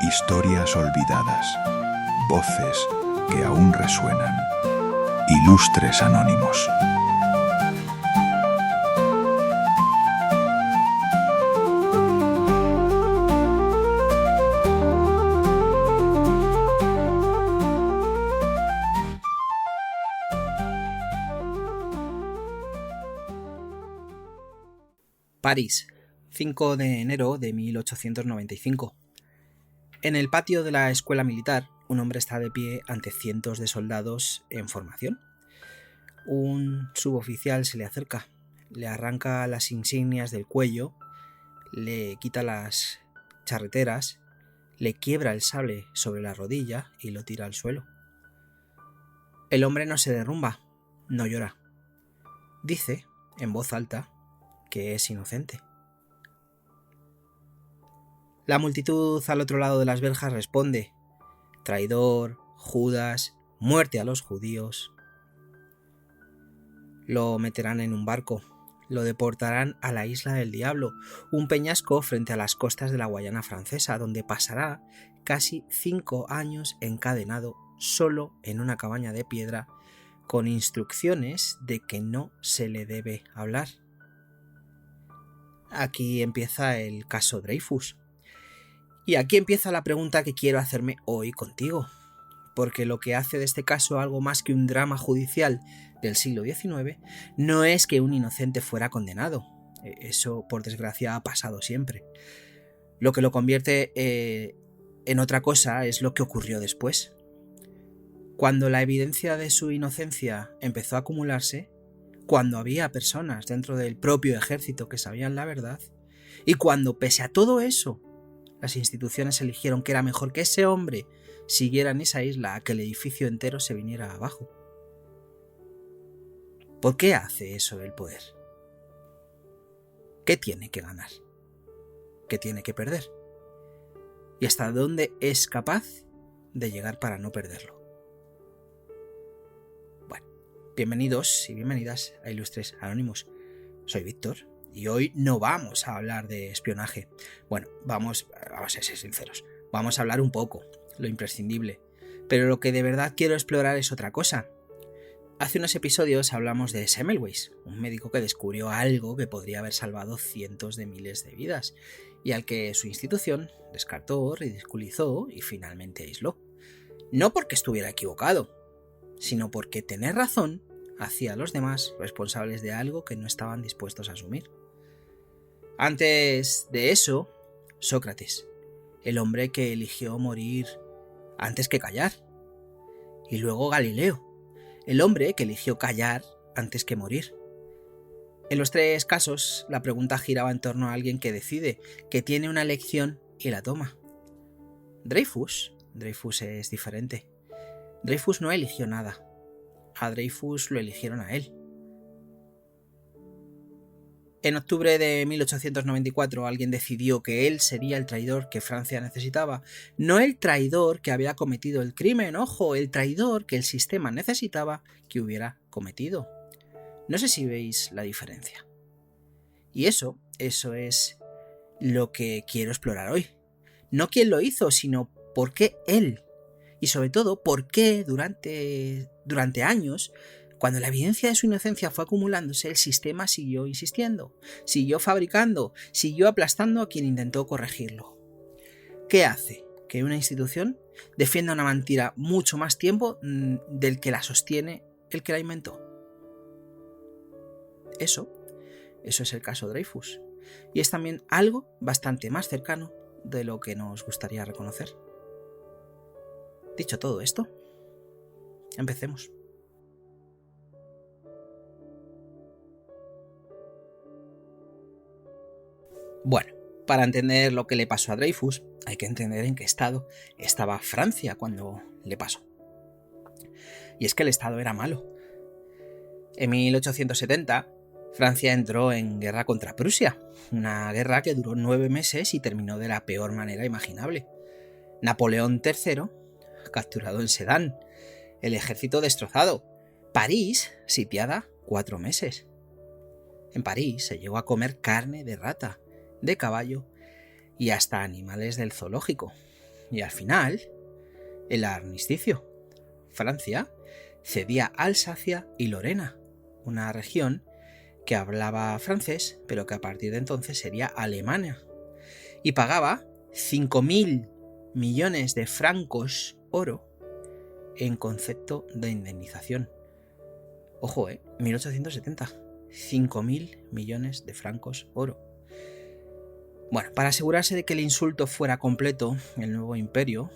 Historias olvidadas, voces que aún resuenan. Ilustres Anónimos. París, 5 de enero de 1895. En el patio de la escuela militar, un hombre está de pie ante cientos de soldados en formación. Un suboficial se le acerca, le arranca las insignias del cuello, le quita las charreteras, le quiebra el sable sobre la rodilla y lo tira al suelo. El hombre no se derrumba, no llora. Dice, en voz alta, que es inocente. La multitud al otro lado de las verjas responde: traidor, Judas, muerte a los judíos. Lo meterán en un barco, lo deportarán a la Isla del Diablo, un peñasco frente a las costas de la Guayana francesa, donde pasará casi 5 años encadenado solo en una cabaña de piedra, con instrucciones de que no se le debe hablar. Aquí empieza el caso Dreyfus. Y aquí empieza la pregunta que quiero hacerme hoy contigo, porque lo que hace de este caso algo más que un drama judicial del siglo XIX no es que un inocente fuera condenado. Eso, por desgracia, ha pasado siempre. Lo que lo convierte en otra cosa es lo que ocurrió después. Cuando la evidencia de su inocencia empezó a acumularse, cuando había personas dentro del propio ejército que sabían la verdad, y cuando, pese a todo eso, las instituciones eligieron que era mejor que ese hombre siguiera en esa isla a que el edificio entero se viniera abajo. ¿Por qué hace eso el poder? ¿Qué tiene que ganar? ¿Qué tiene que perder? ¿Y hasta dónde es capaz de llegar para no perderlo? Bienvenidos y bienvenidas a Ilustres Anónimos. Soy Víctor y hoy no vamos a hablar de espionaje. Bueno, vamos a ser sinceros. Vamos a hablar un poco, lo imprescindible. Pero lo que de verdad quiero explorar es otra cosa. Hace unos episodios hablamos de Semmelweis, un médico que descubrió algo que podría haber salvado cientos de miles de vidas y al que su institución descartó, ridiculizó y finalmente aisló. No porque estuviera equivocado, sino porque tener razón hacía a los demás responsables de algo que no estaban dispuestos a asumir. Antes de eso, Sócrates, el hombre que eligió morir antes que callar. Y luego Galileo, el hombre que eligió callar antes que morir. En los 3 casos, la pregunta giraba en torno a alguien que decide, que tiene una elección y la toma. Dreyfus es diferente. Dreyfus no eligió nada. A Dreyfus lo eligieron a él. En octubre de 1894 alguien decidió que él sería el traidor que Francia necesitaba. No el traidor que había cometido el crimen, ojo, el traidor que el sistema necesitaba que hubiera cometido. No sé si veis la diferencia. Y eso es lo que quiero explorar hoy. No quién lo hizo, sino por qué él. Y sobre todo, por qué durante años, cuando la evidencia de su inocencia fue acumulándose, el sistema siguió insistiendo, siguió fabricando, siguió aplastando a quien intentó corregirlo. ¿Qué hace que una institución defienda una mentira mucho más tiempo del que la sostiene el que la inventó? Eso es el caso Dreyfus. Y es también algo bastante más cercano de lo que nos gustaría reconocer. Dicho todo esto, empecemos. Bueno, para entender lo que le pasó a Dreyfus, hay que entender en qué estado estaba Francia cuando le pasó. Y es que el estado era malo. En 1870, Francia entró en guerra contra Prusia, una guerra que duró 9 meses y terminó de la peor manera imaginable. Napoleón III capturado en Sedan, el ejército destrozado, París sitiada 4 meses. En París se llegó a comer carne de rata, de caballo y hasta animales del zoológico. Y al final, el armisticio. Francia cedía Alsacia y Lorena, una región que hablaba francés, pero que a partir de entonces sería Alemania, y pagaba 5.000 millones de francos oro en concepto de indemnización. Ojo, 1870, 5.000 millones de francos oro. Bueno, para asegurarse de que el insulto fuera completo, el nuevo imperio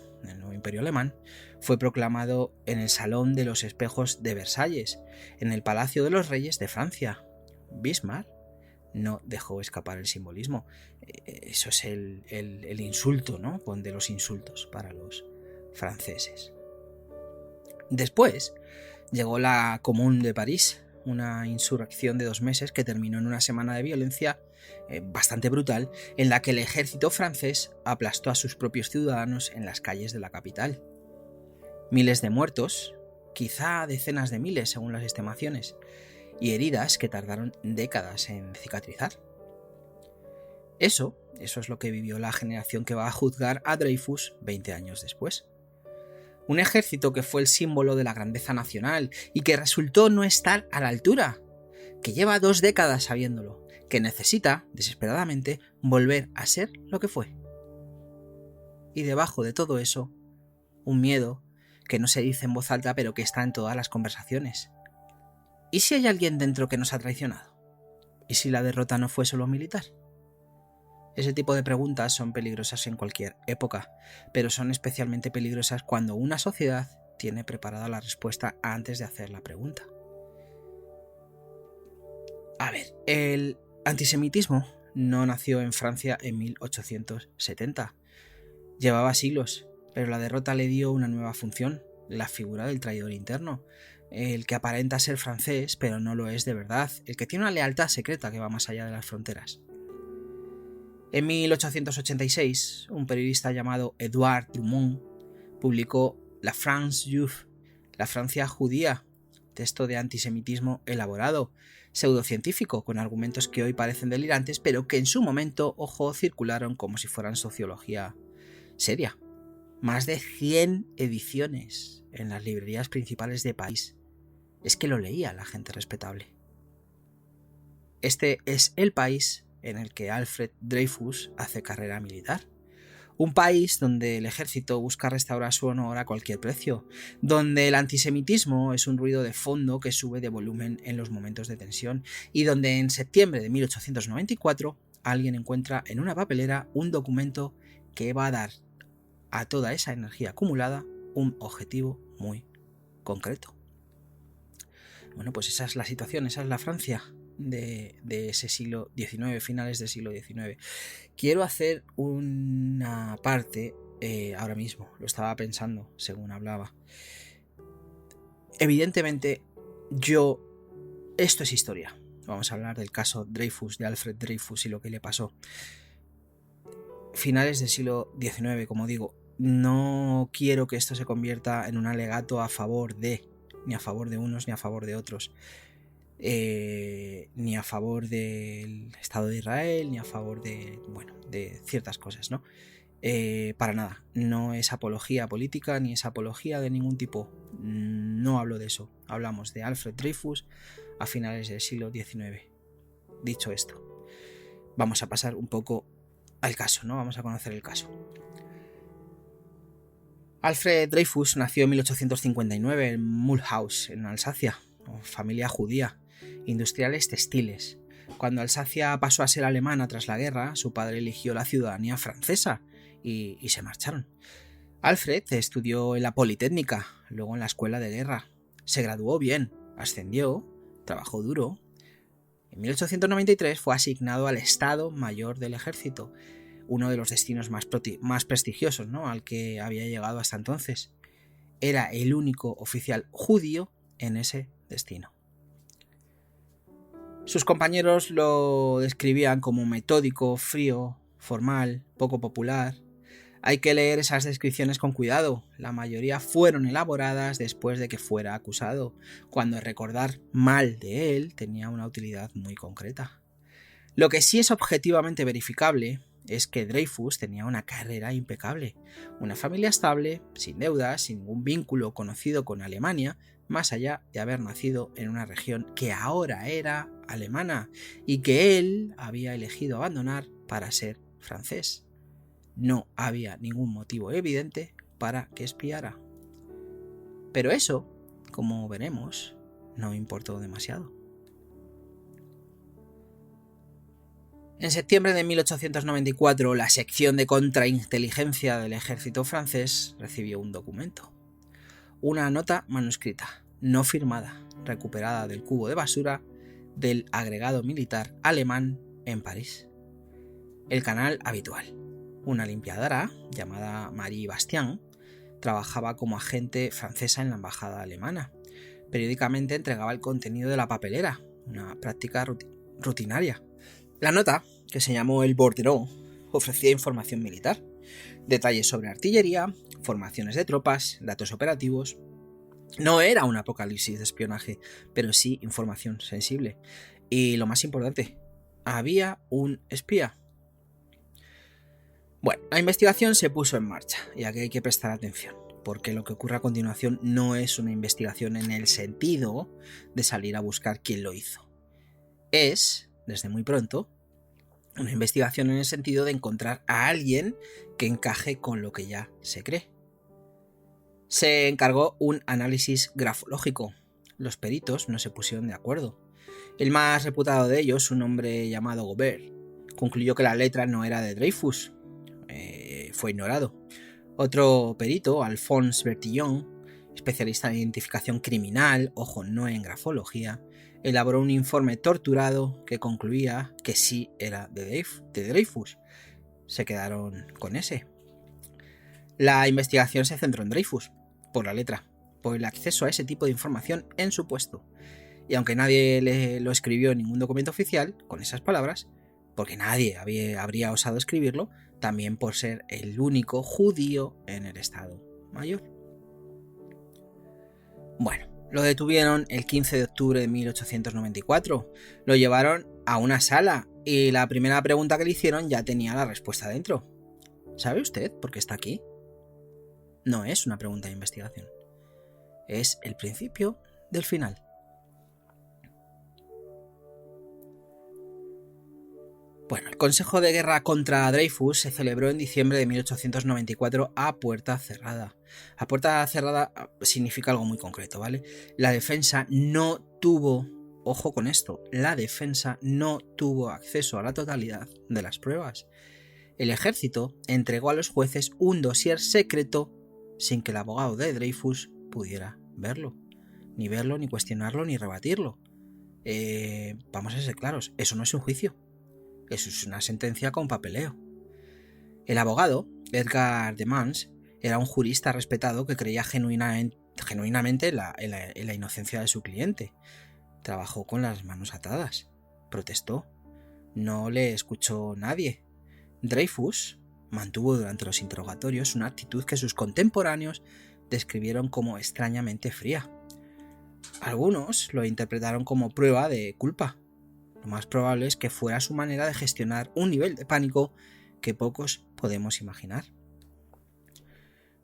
alemán, fue proclamado en el Salón de los Espejos de Versalles, en el Palacio de los Reyes de Francia. Bismarck no dejó escapar el simbolismo. Eso es el insulto, ¿no? De los insultos para los franceses. Después llegó la Comune de París, una insurrección de 2 meses que terminó en una semana de violencia bastante brutal, en la que el ejército francés aplastó a sus propios ciudadanos en las calles de la capital. Miles de muertos, quizá decenas de miles según las estimaciones, y heridas que tardaron décadas en cicatrizar. Eso es lo que vivió la generación que va a juzgar a Dreyfus 20 años después. Un ejército que fue el símbolo de la grandeza nacional y que resultó no estar a la altura, que lleva 2 décadas sabiéndolo, que necesita, desesperadamente, volver a ser lo que fue. Y debajo de todo eso, un miedo que no se dice en voz alta pero que está en todas las conversaciones. ¿Y si hay alguien dentro que nos ha traicionado? ¿Y si la derrota no fue solo militar? Ese tipo de preguntas son peligrosas en cualquier época, pero son especialmente peligrosas cuando una sociedad tiene preparada la respuesta antes de hacer la pregunta. A ver, el antisemitismo no nació en Francia en 1870. Llevaba siglos, pero la derrota le dio una nueva función, la figura del traidor interno, el que aparenta ser francés, pero no lo es de verdad, el que tiene una lealtad secreta que va más allá de las fronteras. En 1886, un periodista llamado Edouard Dumont publicó La France Juive, la Francia judía, texto de antisemitismo elaborado, pseudocientífico, con argumentos que hoy parecen delirantes, pero que en su momento, ojo, circularon como si fueran sociología seria. Más de 100 ediciones en las librerías principales de París. Es que lo leía la gente respetable. Este es el país en el que Alfred Dreyfus hace carrera militar. Un país donde el ejército busca restaurar su honor a cualquier precio, donde el antisemitismo es un ruido de fondo que sube de volumen en los momentos de tensión y donde en septiembre de 1894 alguien encuentra en una papelera un documento que va a dar a toda esa energía acumulada un objetivo muy concreto. Bueno, pues esa es la situación, esa es la Francia de ese siglo XIX, finales del siglo XIX. Quiero hacer una parte ahora mismo, lo estaba pensando según hablaba. Evidentemente, esto es historia. Vamos a hablar del caso Dreyfus, de Alfred Dreyfus y lo que le pasó. Finales del siglo XIX, como digo, no quiero que esto se convierta en un alegato a favor de, ni a favor de unos ni a favor de otros. Ni a favor del Estado de Israel, ni a favor de ciertas cosas, ¿no? Para nada, no es apología política, ni es apología de ningún tipo, no hablo de eso, hablamos de Alfred Dreyfus a finales del siglo XIX. Dicho esto, vamos a pasar un poco al caso, ¿no? Vamos a conocer el caso. Alfred Dreyfus nació en 1859 en Mulhouse, en Alsacia, familia judía, industriales textiles. Cuando Alsacia pasó a ser alemana tras la guerra, su padre eligió la ciudadanía francesa y se marcharon. Alfred estudió en la Politécnica, luego en la Escuela de Guerra. Se graduó bien, ascendió, trabajó duro. En 1893 fue asignado al Estado Mayor del Ejército, uno de los destinos más prestigiosos, ¿no?, al que había llegado hasta entonces. Era el único oficial judío en ese destino. Sus compañeros lo describían como metódico, frío, formal, poco popular. Hay que leer esas descripciones con cuidado. La mayoría fueron elaboradas después de que fuera acusado, cuando recordar mal de él tenía una utilidad muy concreta. Lo que sí es objetivamente verificable es que Dreyfus tenía una carrera impecable, una familia estable, sin deudas, sin ningún vínculo conocido con Alemania, más allá de haber nacido en una región que ahora era alemana y que él había elegido abandonar para ser francés. No había ningún motivo evidente para que espiara. Pero eso, como veremos, no importó demasiado. En septiembre de 1894, la sección de contrainteligencia del ejército francés recibió un documento. Una nota manuscrita, no firmada, recuperada del cubo de basura del agregado militar alemán en París. El canal habitual. Una limpiadora, llamada Marie Bastien, trabajaba como agente francesa en la embajada alemana. Periódicamente entregaba el contenido de la papelera, una práctica rutinaria. La nota, que se llamó el bordereau, ofrecía información militar, detalles sobre artillería, formaciones de tropas, datos operativos. No era un apocalipsis de espionaje, pero sí información sensible. Y lo más importante, había un espía. Bueno, la investigación se puso en marcha, y aquí hay que prestar atención, porque lo que ocurre a continuación no es una investigación en el sentido de salir a buscar quién lo hizo. Es, desde muy pronto, una investigación en el sentido de encontrar a alguien que encaje con lo que ya se cree. Se encargó un análisis grafológico. Los peritos no se pusieron de acuerdo. El más reputado de ellos, un hombre llamado Gobert, concluyó que la letra no era de Dreyfus. Fue ignorado. Otro perito, Alphonse Bertillon, especialista en identificación criminal, ojo, no en grafología, elaboró un informe torturado que concluía que sí era de Dreyfus. Se quedaron con ese. La investigación se centró en Dreyfus, por la letra, por el acceso a ese tipo de información en su puesto. Y aunque nadie lo escribió en ningún documento oficial con esas palabras, porque nadie habría osado escribirlo, también por ser el único judío en el Estado Mayor. Bueno, lo detuvieron el 15 de octubre de 1894, lo llevaron a una sala y la primera pregunta que le hicieron ya tenía la respuesta dentro. ¿Sabe usted por qué está aquí? No es una pregunta de investigación, es el principio del final. Bueno, el Consejo de Guerra contra Dreyfus se celebró en diciembre de 1894 a puerta cerrada. A puerta cerrada significa algo muy concreto, ¿vale? La defensa no tuvo, ojo con esto, la defensa no tuvo acceso a la totalidad de las pruebas. El ejército entregó a los jueces un dossier secreto sin que el abogado de Dreyfus pudiera verlo, ni cuestionarlo, ni rebatirlo. Vamos a ser claros, eso no es un juicio. Eso es una sentencia con papeleo. El abogado, Edgar de Mans, era un jurista respetado que creía genuinamente en la inocencia de su cliente. Trabajó con las manos atadas. Protestó. No le escuchó nadie. Dreyfus mantuvo durante los interrogatorios una actitud que sus contemporáneos describieron como extrañamente fría. Algunos lo interpretaron como prueba de culpa. Lo más probable es que fuera su manera de gestionar un nivel de pánico que pocos podemos imaginar.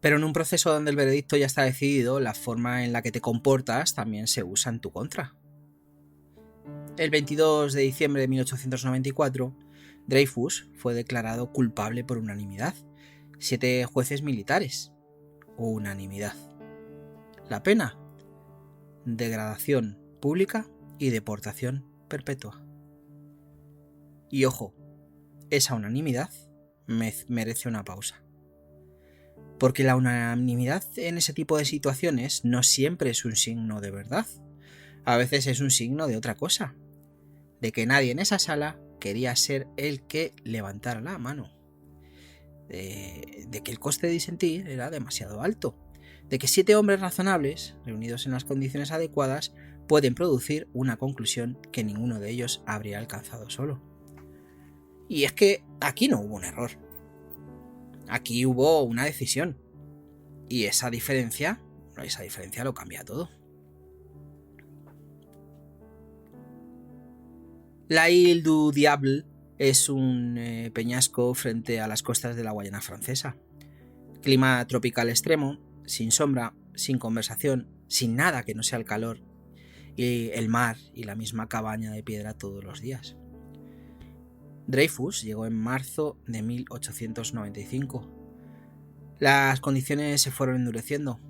Pero en un proceso donde el veredicto ya está decidido, la forma en la que te comportas también se usa en tu contra. El 22 de diciembre de 1894, Dreyfus fue declarado culpable por unanimidad. 7 jueces militares. Unanimidad. La pena: degradación pública y deportación perpetua. Y ojo, esa unanimidad merece una pausa. Porque la unanimidad en ese tipo de situaciones no siempre es un signo de verdad. A veces es un signo de otra cosa. De que nadie en esa sala quería ser el que levantara la mano. De que el coste de disentir era demasiado alto. De que 7 hombres razonables, reunidos en las condiciones adecuadas, pueden producir una conclusión que ninguno de ellos habría alcanzado solo. Y es que aquí no hubo un error. Aquí hubo una decisión. Y esa diferencia lo cambia todo. La Île du Diable Es un peñasco frente a las costas de la Guayana Francesa. Clima tropical extremo, sin sombra, sin conversación, sin nada que no sea el calor, y el mar y la misma cabaña de piedra todos los días. Dreyfus llegó en marzo de 1895. Las condiciones se fueron endureciendo.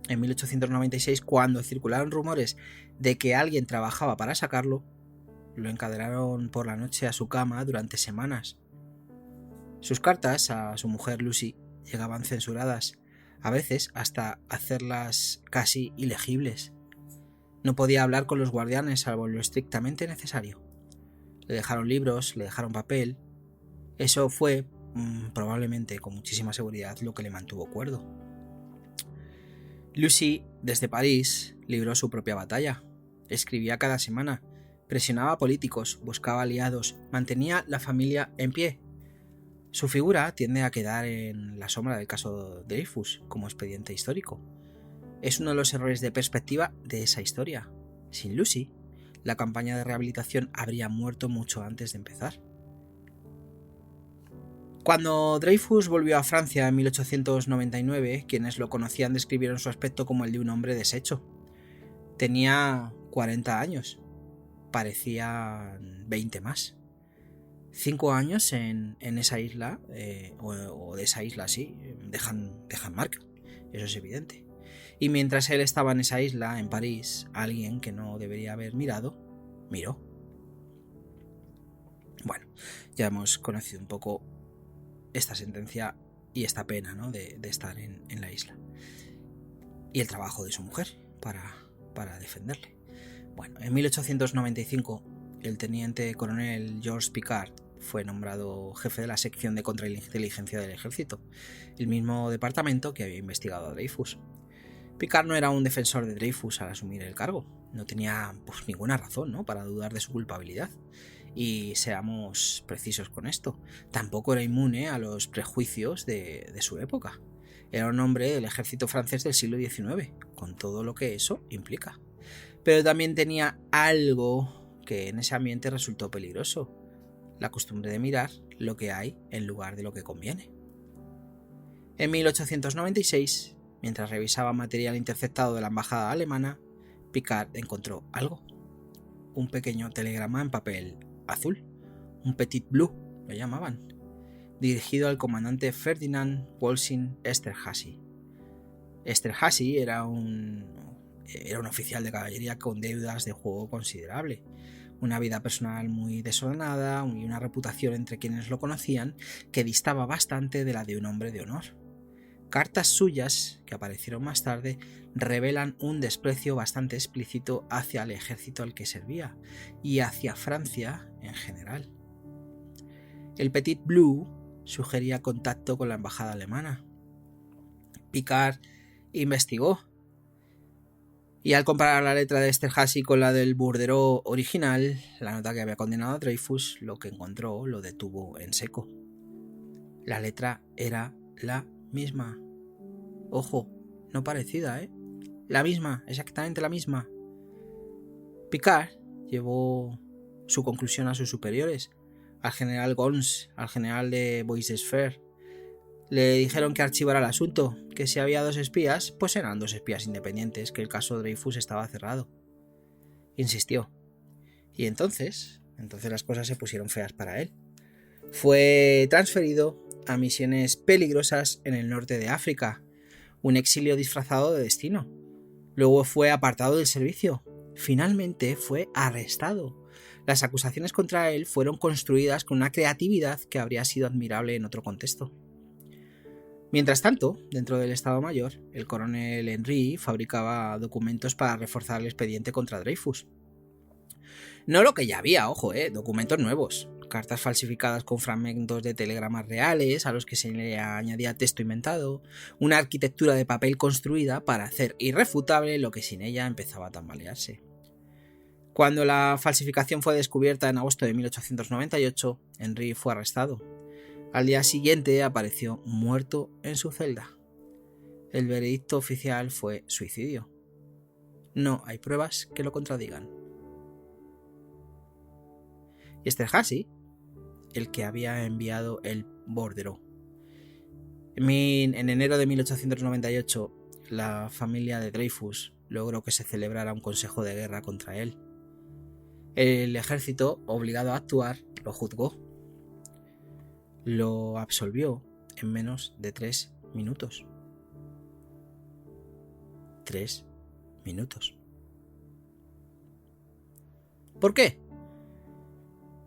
En 1896, cuando circularon rumores de que alguien trabajaba para sacarlo, lo encadenaron por la noche a su cama durante semanas. Sus cartas a su mujer Lucy llegaban censuradas, a veces hasta hacerlas casi ilegibles. No podía hablar con los guardianes salvo lo estrictamente necesario. Le dejaron libros, le dejaron papel. Eso fue, probablemente con muchísima seguridad, lo que le mantuvo cuerdo. Lucy, desde París, libró su propia batalla. Escribía cada semana, presionaba a políticos, buscaba aliados, mantenía la familia en pie. Su figura tiende a quedar en la sombra del caso Dreyfus como expediente histórico. Es uno de los errores de perspectiva de esa historia. Sin Lucy, la campaña de rehabilitación habría muerto mucho antes de empezar. Cuando Dreyfus volvió a Francia en 1899, quienes lo conocían describieron su aspecto como el de un hombre deshecho. Tenía 40 años, parecían 20 más. 5 años en esa isla, o de esa isla, sí, dejan marca, eso es evidente. Y mientras él estaba en esa isla, en París, alguien que no debería haber mirado, miró. Bueno, ya hemos conocido un poco esta sentencia y esta pena, ¿no?, de estar en la isla. Y el trabajo de su mujer para defenderle. Bueno, en 1895, el teniente coronel Georges Picquart fue nombrado jefe de la sección de contrainteligencia del ejército, el mismo departamento que había investigado a Dreyfus. Picquart no era un defensor de Dreyfus al asumir el cargo, no tenía ninguna razón, ¿no?, para dudar de su culpabilidad. Y seamos precisos con esto, tampoco era inmune a los prejuicios de su época. Era un hombre del ejército francés del siglo XIX, con todo lo que eso implica. Pero también tenía algo que en ese ambiente resultó peligroso: la costumbre de mirar lo que hay en lugar de lo que conviene. En 1896, mientras revisaba material interceptado de la embajada alemana, Picquart encontró algo: un pequeño telegrama en papel azul, un petit bleu, lo llamaban, dirigido al comandante Ferdinand Wolsing Esterhazy. Esterhazy era un oficial de caballería con deudas de juego considerable, una vida personal muy desordenada y una reputación entre quienes lo conocían que distaba bastante de la de un hombre de honor. Cartas suyas, que aparecieron más tarde, revelan un desprecio bastante explícito hacia el ejército al que servía y hacia Francia en general. El Petit Bleu sugería contacto con la embajada alemana. Picquart investigó, y al comparar la letra de Esterhazy con la del bordereau original, la nota que había condenado a Dreyfus, lo que encontró lo detuvo en seco. La letra era la misma. Ojo, no parecida, La misma, exactamente la misma. Picquart llevó su conclusión a sus superiores, al general Gons, al general de Boisdesfer. Le dijeron que archivara el asunto, que si había 2 espías, pues eran 2 espías independientes, que el caso Dreyfus estaba cerrado. Insistió. Y entonces las cosas se pusieron feas para él. Fue transferido a misiones peligrosas en el norte de África, un exilio disfrazado de destino. Luego fue apartado del servicio. Finalmente fue arrestado. Las acusaciones contra él fueron construidas con una creatividad que habría sido admirable en otro contexto. Mientras tanto, dentro del Estado Mayor, el coronel Henry fabricaba documentos para reforzar el expediente contra Dreyfus. No lo que ya había, ojo, documentos nuevos. Cartas falsificadas con fragmentos de telegramas reales a los que se le añadía texto inventado, una arquitectura de papel construida para hacer irrefutable lo que sin ella empezaba a tambalearse. Cuando la falsificación fue descubierta en agosto de 1898, Henry fue arrestado. Al día siguiente apareció muerto en su celda. El veredicto oficial fue suicidio. No hay pruebas que lo contradigan. Y Esterhazy el que había enviado el bordereau. En enero de 1898, la familia de Dreyfus logró que se celebrara un consejo de guerra contra él. El ejército, obligado a actuar, lo juzgó. Lo absolvió en menos de 3 minutos. 3 minutos. ¿Por qué?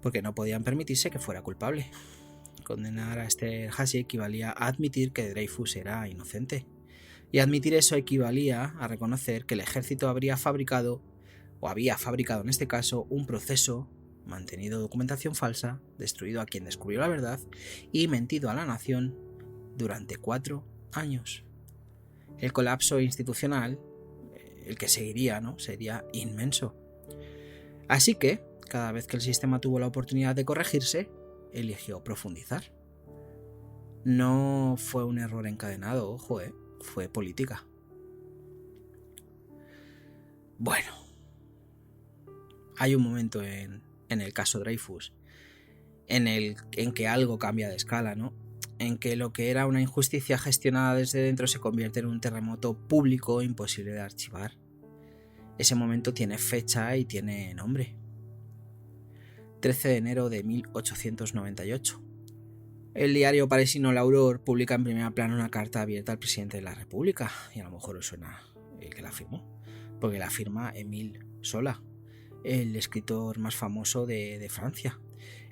Porque no podían permitirse que fuera culpable. Condenar a Esterházy equivalía a admitir que Dreyfus era inocente. Y admitir eso equivalía a reconocer que el ejército había fabricado en este caso, un proceso, mantenido documentación falsa, destruido a quien descubrió la verdad y mentido a la nación durante 4 años. El colapso institucional, el que seguiría, ¿no?, sería inmenso. Así que, cada vez que el sistema tuvo la oportunidad de corregirse, eligió profundizar. No fue un error encadenado, ojo, fue política. Bueno, hay un momento en el caso Dreyfus en que algo cambia de escala, ¿no? En que lo que era una injusticia gestionada desde dentro se convierte en un terremoto público imposible de archivar. Ese momento tiene fecha y tiene nombre. 13 de enero de 1898. El diario parisino L'Aurore publica en primera plana una carta abierta al presidente de la República, y a lo mejor os suena el que la firmó, porque la firma Émile Zola, el escritor más famoso de Francia.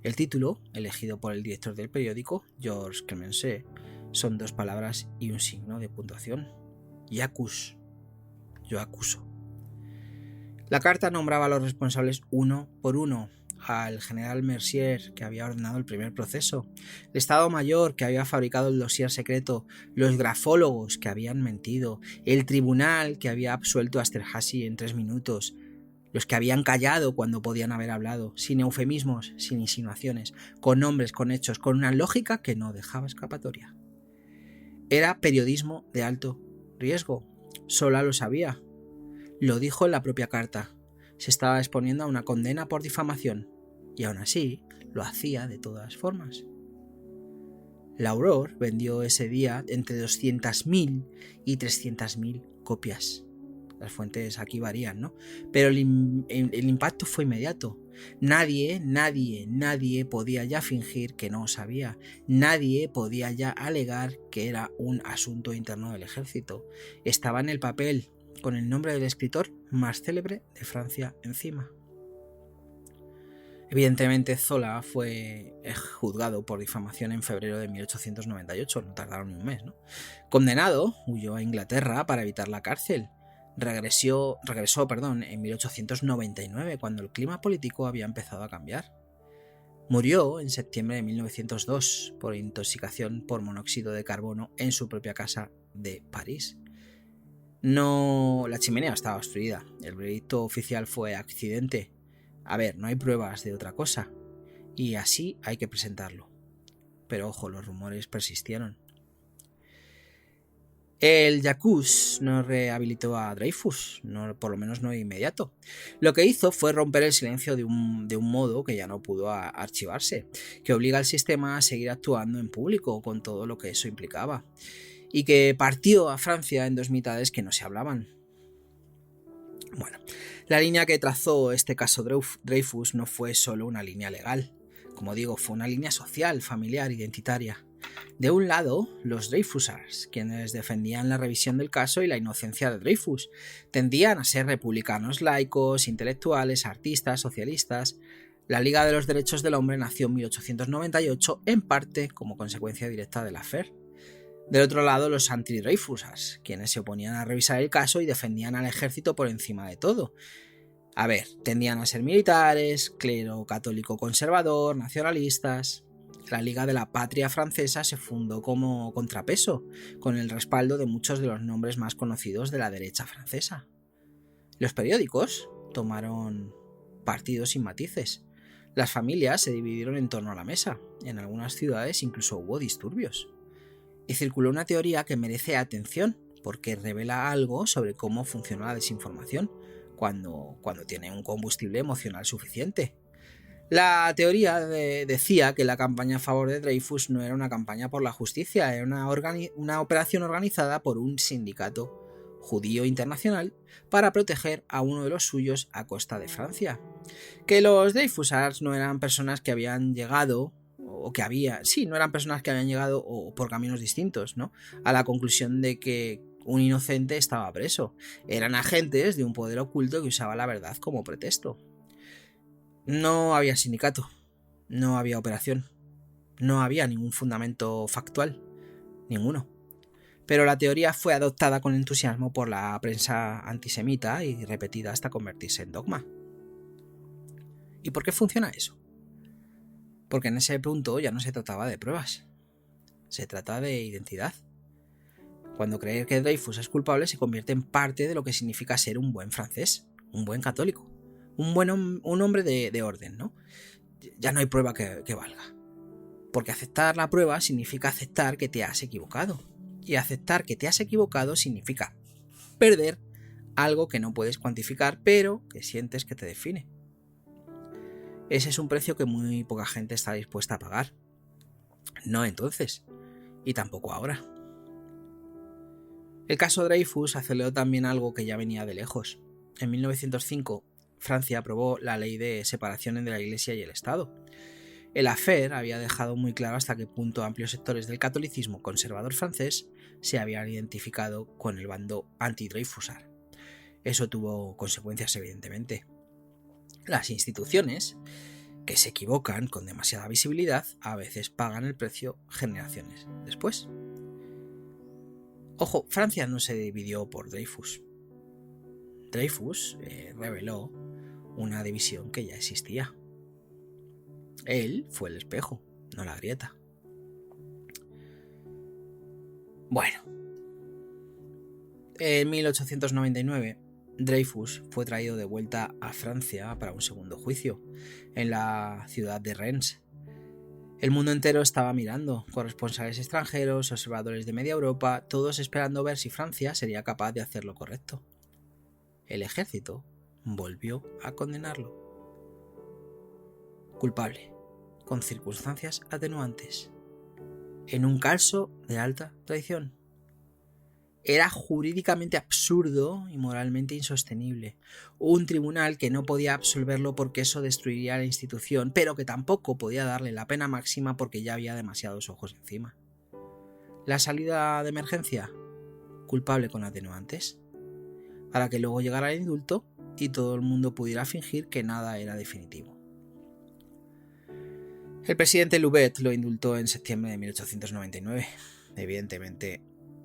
El título, elegido por el director del periódico, Georges Clemenceau, son 2 palabras y un signo de puntuación. J'accuse, yo acuso. La carta nombraba a los responsables uno por uno: al general Mercier, que había ordenado el primer proceso, el Estado Mayor, que había fabricado el dossier secreto, los grafólogos, que habían mentido, el tribunal, que había absuelto a Esterházy en 3 minutos, los que habían callado cuando podían haber hablado, sin eufemismos, sin insinuaciones, con nombres, con hechos, con una lógica que no dejaba escapatoria. Era periodismo de alto riesgo. Zola lo sabía. Lo dijo en la propia carta. Se estaba exponiendo a una condena por difamación, y aún así lo hacía de todas formas. L'Aurore vendió ese día entre 200.000 y 300.000 copias. Las fuentes aquí varían, ¿no? Pero el impacto fue inmediato. Nadie podía ya fingir que no sabía. Nadie podía ya alegar que era un asunto interno del ejército. Estaba en el papel, con el nombre del escritor más célebre de Francia encima. Evidentemente, Zola fue juzgado por difamación en febrero de 1898, no tardaron ni un mes, ¿no? Condenado, huyó a Inglaterra para evitar la cárcel. Regresó en 1899, cuando el clima político había empezado a cambiar. Murió en septiembre de 1902 por intoxicación por monóxido de carbono en su propia casa de París. La chimenea estaba obstruida. El veredicto oficial fue accidente. No hay pruebas de otra cosa. Y así hay que presentarlo. Pero ojo, los rumores persistieron. El J'accuse no rehabilitó a Dreyfus, por lo menos no de inmediato. Lo que hizo fue romper el silencio de un modo que ya no pudo archivarse, que obliga al sistema a seguir actuando en público con todo lo que eso implicaba, y que partió a Francia en 2 mitades que no se hablaban. Bueno, la línea que trazó este caso Dreyfus no fue solo una línea legal, como digo, fue una línea social, familiar, identitaria. De un lado, los Dreyfusards, quienes defendían la revisión del caso y la inocencia de Dreyfus, tendían a ser republicanos laicos, intelectuales, artistas, socialistas. La Liga de los Derechos del Hombre nació en 1898, en parte como consecuencia directa del affair. Del otro lado, los anti-Dreyfusards, quienes se oponían a revisar el caso y defendían al ejército por encima de todo. Tendían a ser militares, clero católico conservador, nacionalistas. La Liga de la Patria Francesa se fundó como contrapeso, con el respaldo de muchos de los nombres más conocidos de la derecha francesa. Los periódicos tomaron partidos sin matices. Las familias se dividieron en torno a la mesa. En algunas ciudades incluso hubo disturbios. Y circuló una teoría que merece atención, porque revela algo sobre cómo funciona la desinformación cuando tiene un combustible emocional suficiente. La teoría decía que la campaña a favor de Dreyfus no era una campaña por la justicia, era una operación organizada por un sindicato judío internacional para proteger a uno de los suyos a costa de Francia. Que los Dreyfusards no eran personas que habían llegado, no eran personas que habían llegado o por caminos distintos, ¿no?, a la conclusión de que un inocente estaba preso. Eran agentes de un poder oculto que usaba la verdad como pretexto. No había sindicato, no había operación, no había ningún fundamento factual, ninguno. Pero la teoría fue adoptada con entusiasmo por la prensa antisemita y repetida hasta convertirse en dogma. ¿Y por qué funciona eso? Porque en ese punto ya no se trataba de pruebas, se trata de identidad. Cuando creer que Dreyfus es culpable se convierte en parte de lo que significa ser un buen francés, un buen católico, un hombre de orden, ¿no? Ya no hay prueba que valga. Porque aceptar la prueba significa aceptar que te has equivocado. Y aceptar que te has equivocado significa perder algo que no puedes cuantificar, pero que sientes que te define. Ese es un precio que muy poca gente está dispuesta a pagar. No entonces, y tampoco ahora. El caso Dreyfus aceleró también algo que ya venía de lejos. En 1905, Francia aprobó la ley de separación entre la Iglesia y el Estado. El affaire había dejado muy claro hasta qué punto amplios sectores del catolicismo conservador francés se habían identificado con el bando anti-Dreyfusard. Eso tuvo consecuencias, evidentemente. Las instituciones, que se equivocan con demasiada visibilidad, a veces pagan el precio generaciones después. Ojo, Francia no se dividió por Dreyfus. Dreyfus reveló una división que ya existía. Él fue el espejo, no la grieta. Bueno, en 1899, Dreyfus fue traído de vuelta a Francia para un segundo juicio, en la ciudad de Rennes. El mundo entero estaba mirando, corresponsales extranjeros, observadores de media Europa, todos esperando ver si Francia sería capaz de hacer lo correcto. El ejército volvió a condenarlo. Culpable, con circunstancias atenuantes, en un caso de alta traición. Era jurídicamente absurdo y moralmente insostenible. Un tribunal que no podía absolverlo porque eso destruiría la institución, pero que tampoco podía darle la pena máxima porque ya había demasiados ojos encima. La salida de emergencia, culpable con atenuantes, para que luego llegara el indulto y todo el mundo pudiera fingir que nada era definitivo. El presidente Loubet lo indultó en septiembre de 1899. Evidentemente,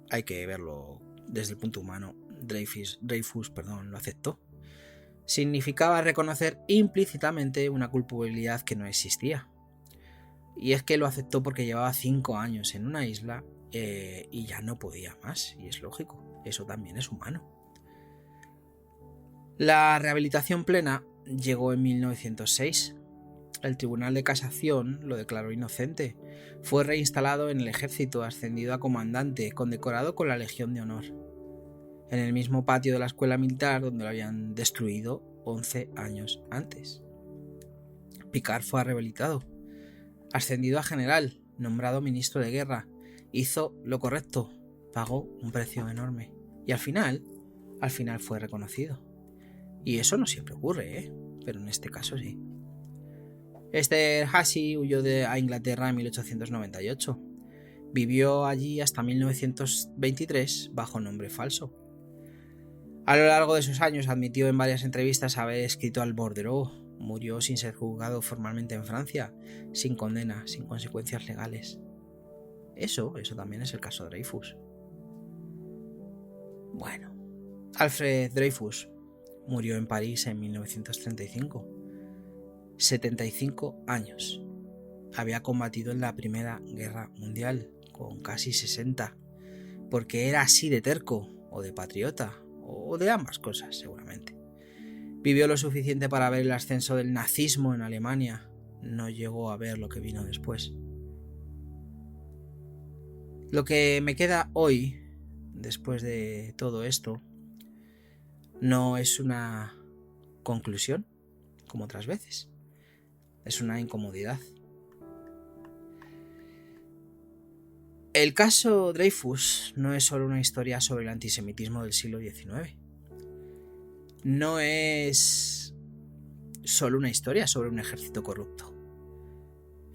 hay que verlo desde el punto humano. Dreyfus lo aceptó. Significaba reconocer implícitamente una culpabilidad que no existía. Y es que lo aceptó porque llevaba 5 años en una isla y ya no podía más. Y es lógico, eso también es humano. La rehabilitación plena llegó en 1906. El Tribunal de Casación lo declaró inocente. Fue reinstalado en el ejército, ascendido a comandante, condecorado con la Legión de Honor, en el mismo patio de la escuela militar donde lo habían destruido 11 años antes. Picard fue rehabilitado, ascendido a general, nombrado ministro de guerra, hizo lo correcto, pagó un precio enorme y al final fue reconocido. Y eso no siempre ocurre, pero en este caso sí. Esterházy huyó a Inglaterra en 1898. Vivió allí hasta 1923 bajo nombre falso. A lo largo de esos años admitió en varias entrevistas haber escrito al bordereau. Murió sin ser juzgado formalmente en Francia, sin condena, sin consecuencias legales. Eso también es el caso de Dreyfus. Bueno, Alfred Dreyfus murió en París en 1935. 75 años. Había combatido en la Primera Guerra Mundial, con casi 60, porque era así de terco, o de patriota, o de ambas cosas, seguramente. Vivió lo suficiente para ver el ascenso del nazismo en Alemania. No llegó a ver lo que vino después. Lo que me queda hoy, después de todo esto, no es una conclusión, como otras veces. es una incomodidad. El caso Dreyfus no es solo una historia sobre el antisemitismo del siglo XIX. No es solo una historia sobre un ejército corrupto.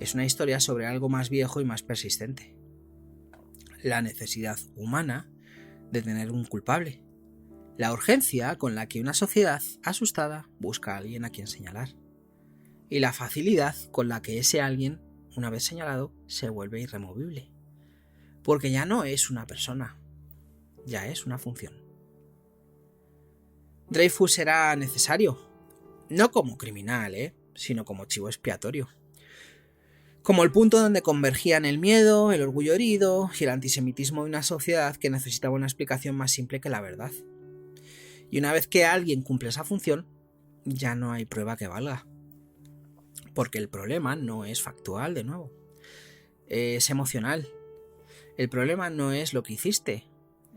Es una historia sobre algo más viejo y más persistente. La necesidad humana de tener un culpable. La urgencia con la que una sociedad asustada busca a alguien a quien señalar. Y la facilidad con la que ese alguien, una vez señalado, se vuelve irremovible. Porque ya no es una persona, ya es una función. Dreyfus era necesario, no como criminal, sino como chivo expiatorio. Como el punto donde convergían el miedo, el orgullo herido y el antisemitismo de una sociedad que necesitaba una explicación más simple que la verdad. Y una vez que alguien cumple esa función, ya no hay prueba que valga. Porque el problema no es factual, de nuevo. Es emocional. El problema no es lo que hiciste,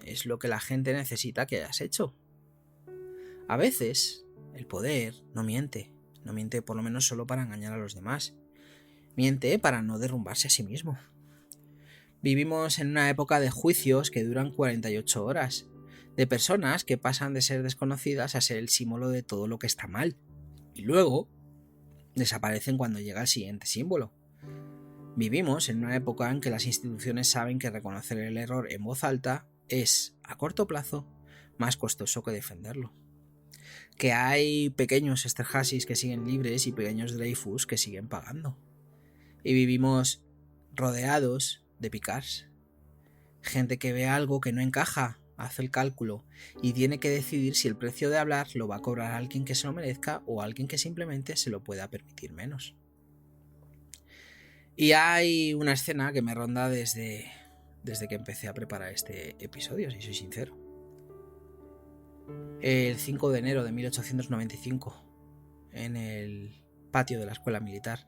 es lo que la gente necesita que hayas hecho. A veces, el poder no miente por lo menos solo para engañar a los demás. Miente para no derrumbarse a sí mismo. Vivimos en una época de juicios que duran 48 horas, de personas que pasan de ser desconocidas a ser el símbolo de todo lo que está mal, y luego desaparecen cuando llega el siguiente símbolo. Vivimos en una época en que las instituciones saben que reconocer el error en voz alta es, a corto plazo, más costoso que defenderlo. Que hay pequeños Esterházys que siguen libres y pequeños Dreyfus que siguen pagando. Y vivimos rodeados de picards. Gente que ve algo que no encaja, hace el cálculo y tiene que decidir si el precio de hablar lo va a cobrar alguien que se lo merezca o alguien que simplemente se lo pueda permitir menos. Y hay una escena que me ronda desde que empecé a preparar este episodio, si soy sincero. El 5 de enero de 1895, en el patio de la escuela militar,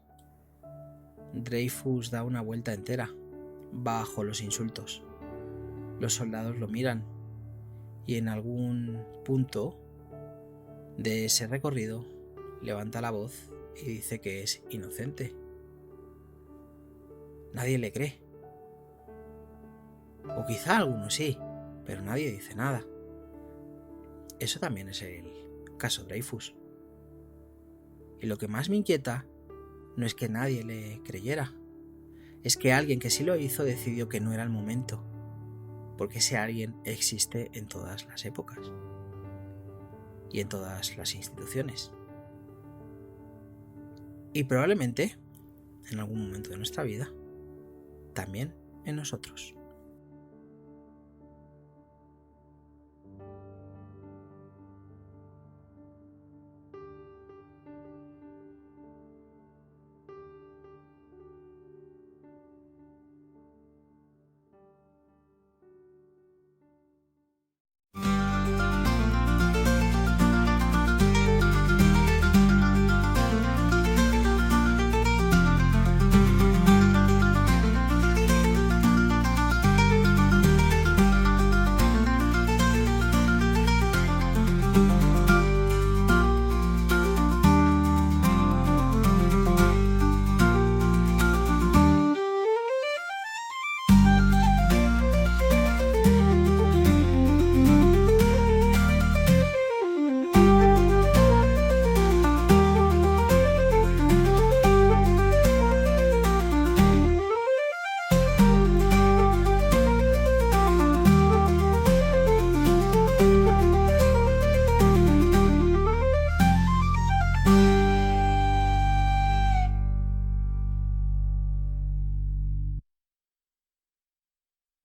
Dreyfus da una vuelta entera, bajo los insultos. Los soldados lo miran y en algún punto de ese recorrido levanta la voz y dice que es inocente. Nadie le cree. O quizá algunos sí, pero nadie dice nada. Eso también es el caso Dreyfus. Y lo que más me inquieta no es que nadie le creyera, es que alguien que sí lo hizo decidió que no era el momento, porque ese alguien existe en todas las épocas y en todas las instituciones. Y probablemente, en algún momento de nuestra vida, también en nosotros.